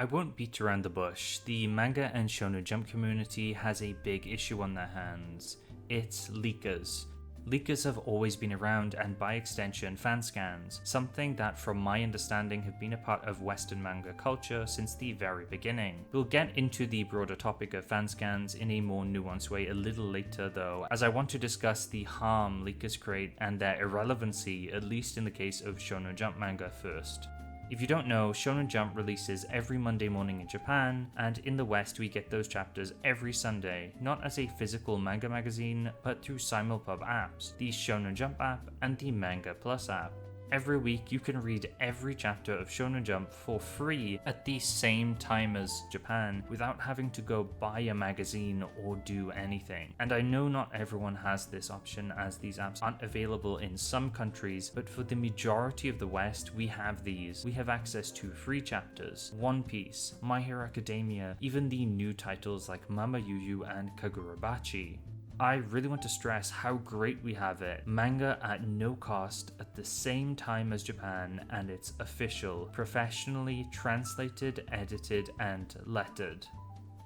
I won't beat around the bush. The manga and Shonen Jump community has a big issue on their hands. It's leakers. Leakers have always been around, and by extension fanscans, something that from my understanding have been a part of Western manga culture since the very beginning. We'll get into the broader topic of fanscans in a more nuanced way a little later though, as I want to discuss the harm leakers create and their irrelevancy, at least in the case of Shonen Jump manga first. If you don't know, Shonen Jump releases every Monday morning in Japan, and in the West we get those chapters every Sunday, not as a physical manga magazine, but through simulpub apps, the Shonen Jump app and the Manga Plus app. Every week you can read every chapter of Shonen Jump for free at the same time as Japan without having to go buy a magazine or do anything. And I know not everyone has this option, as these apps aren't available in some countries, but for the majority of the West we have these. We have access to free chapters, One Piece, My Hero Academia, even the new titles like Mama Yuyu and Kagurabachi. I really want to stress how great we have it. Manga at no cost at the same time as Japan, and it's official, professionally translated, edited, and lettered.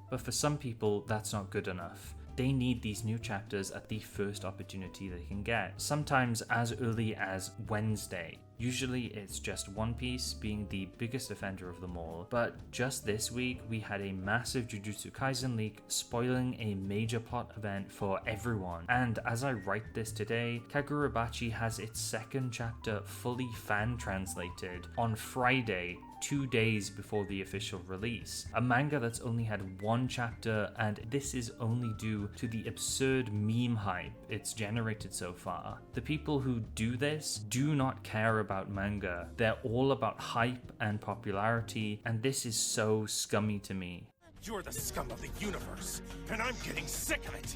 But for some people, that's not good enough. They need these new chapters at the first opportunity they can get, sometimes as early as Wednesday. Usually it's just One Piece being the biggest offender of them all, but just this week we had a massive Jujutsu Kaisen leak spoiling a major plot event for everyone. And as I write this today, Kagurabachi has its second chapter fully fan translated on Friday, 2 days before the official release. A manga that's only had one chapter, and this is only due to the absurd meme hype it's generated so far. The people who do this do not care about manga. They're all about hype and popularity, and this is so scummy to me. You're the scum of the universe, and I'm getting sick of it!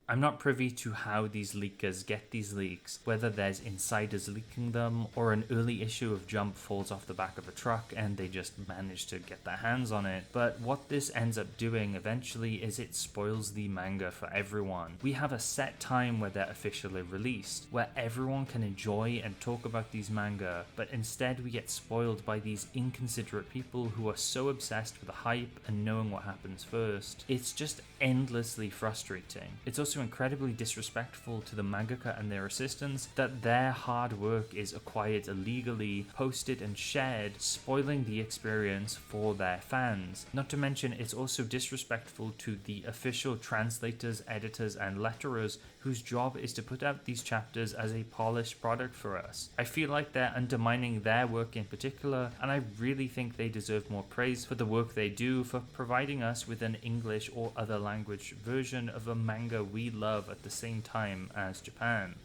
I'm not privy to how these leakers get these leaks, whether there's insiders leaking them or an early issue of Jump falls off the back of a truck and they just manage to get their hands on it, but what this ends up doing eventually is it spoils the manga for everyone. We have a set time where they're officially released, where everyone can enjoy and talk about these manga, but instead we get spoiled by these inconsiderate people who are so obsessed with the hype and knowing what happens first. It's just endlessly frustrating. It's also incredibly disrespectful to the mangaka and their assistants that their hard work is acquired illegally, posted and shared, spoiling the experience for their fans. Not to mention, it's also disrespectful to the official translators, editors and letterers whose job is to put out these chapters as a polished product for us. I feel like they're undermining their work in particular, and I really think they deserve more praise for the work they do for providing us with an English or other language version of a manga we love at the same time as Japan.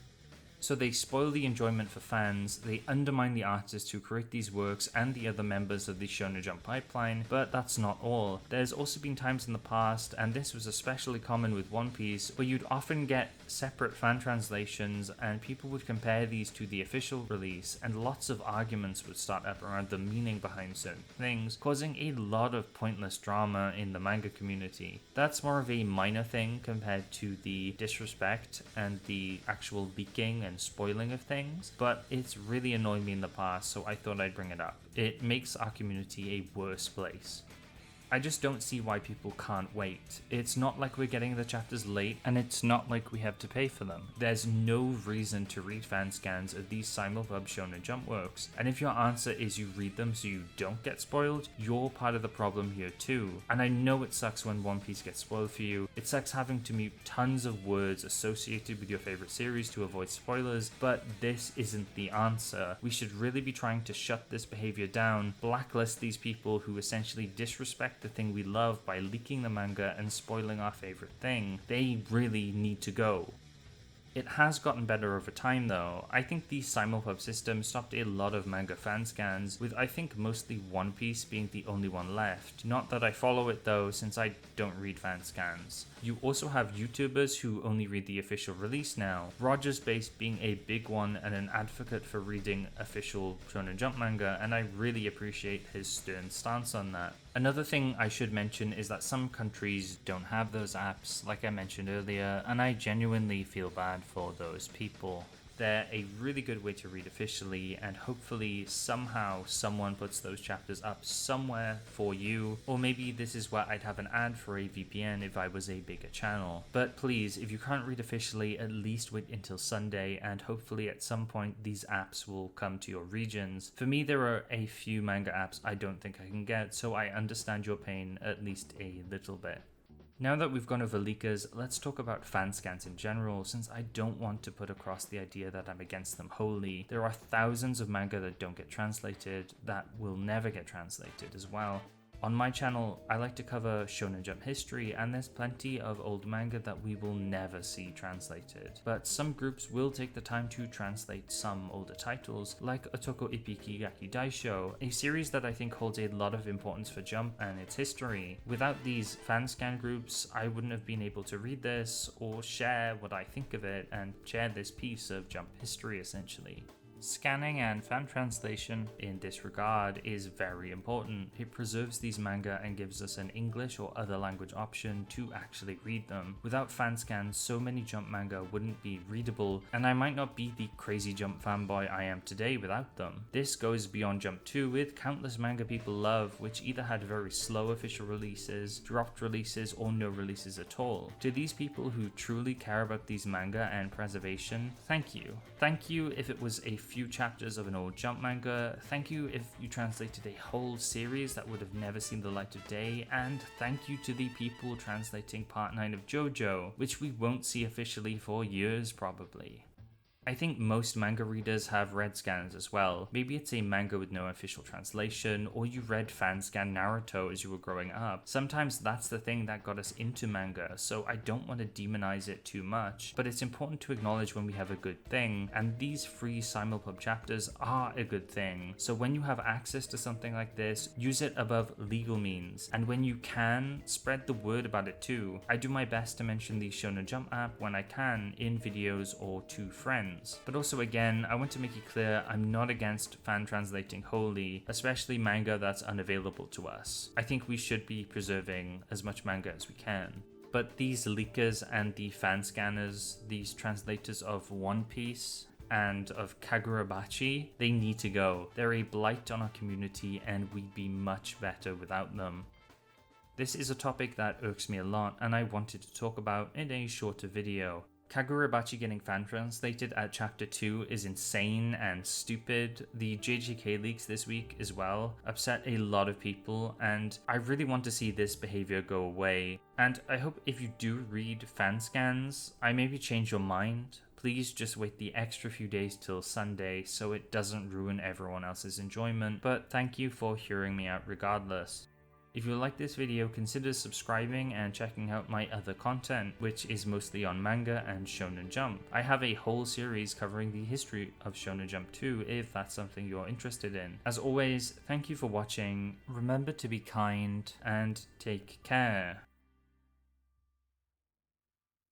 So they spoil the enjoyment for fans, they undermine the artists who create these works and the other members of the Shonen Jump pipeline, but that's not all. There's also been times in the past, and this was especially common with One Piece, where you'd often get separate fan translations and people would compare these to the official release, and lots of arguments would start up around the meaning behind certain things, causing a lot of pointless drama in the manga community. That's more of a minor thing compared to the disrespect and the actual leaking and spoiling of things, but it's really annoyed me in the past, so I thought I'd bring it up. It makes our community a worse place. I just don't see why people can't wait. It's not like we're getting the chapters late, and it's not like we have to pay for them. There's no reason to read fan scans of these simulpub Shonen Jump works, and if your answer is you read them so you don't get spoiled, you're part of the problem here too. And I know it sucks when One Piece gets spoiled for you. It sucks having to mute tons of words associated with your favorite series to avoid spoilers, but this isn't the answer. We should really be trying to shut this behavior down, blacklist these people who essentially disrespect the thing we love by leaking the manga and spoiling our favorite thing. They really need to go. It has gotten better over time though. I think the simulpub system stopped a lot of manga fan scans, with I think mostly One Piece being the only one left. Not that I follow it though, since I don't read fan scans. You also have YouTubers who only read the official release now, Rogers Base being a big one and an advocate for reading official Shonen Jump manga, and I really appreciate his stern stance on that. Another thing I should mention is that some countries don't have those apps, like I mentioned earlier, and I genuinely feel bad for those people. They're a really good way to read officially, and hopefully somehow someone puts those chapters up somewhere for you, or maybe this is where I'd have an ad for a VPN if I was a bigger channel. But please, if you can't read officially, at least wait until Sunday, and hopefully at some point these apps will come to your regions. For me, there are a few manga apps I don't think I can get, so I understand your pain at least a little bit. Now that we've gone over leakers, let's talk about fan scans in general, since I don't want to put across the idea that I'm against them wholly. There are thousands of manga that don't get translated, that will never get translated as well. On my channel, I like to cover Shonen Jump history, and there's plenty of old manga that we will never see translated. But some groups will take the time to translate some older titles, like Otoko Ippiki Gaki Daisho, a series that I think holds a lot of importance for Jump and its history. Without these fan scan groups, I wouldn't have been able to read this, or share what I think of it, and share this piece of Jump history essentially. Scanning and fan translation in this regard is very important. It preserves these manga and gives us an English or other language option to actually read them. Without fan scans, so many Jump manga wouldn't be readable, and I might not be the crazy Jump fanboy I am today without them. This goes beyond Jump 2 with countless manga people love, which either had very slow official releases, dropped releases, or no releases at all. To these people who truly care about these manga and preservation, thank you. Thank you if it was a few chapters of an old Jump manga, thank you if you translated a whole series that would have never seen the light of day, and thank you to the people translating part 9 of JoJo, which we won't see officially for years probably. I think most manga readers have read scans as well. Maybe it's a manga with no official translation, or you read fan scan Naruto as you were growing up. Sometimes that's the thing that got us into manga, so I don't want to demonize it too much, but it's important to acknowledge when we have a good thing, and these free simulpub chapters are a good thing. So when you have access to something like this, use it above legal means, and when you can, spread the word about it too. I do my best to mention the Shonen Jump app when I can in videos or to friends. But also again, I want to make it clear I'm not against fan translating wholly, especially manga that's unavailable to us. I think we should be preserving as much manga as we can. But these leakers and the fan scanners, these translators of One Piece and of Kagurabachi, they need to go. They're a blight on our community, and we'd be much better without them. This is a topic that irks me a lot, and I wanted to talk about in a shorter video. Kagurabachi getting fan translated at chapter 2 is insane and stupid. The JJK leaks this week as well upset a lot of people, and I really want to see this behavior go away. And I hope if you do read fan scans, I maybe change your mind. Please just wait the extra few days till Sunday so it doesn't ruin everyone else's enjoyment, but thank you for hearing me out regardless. If you like this video, consider subscribing and checking out my other content, which is mostly on manga and Shonen Jump. I have a whole series covering the history of Shonen Jump too, if that's something you're interested in. As always, thank you for watching, remember to be kind, and take care.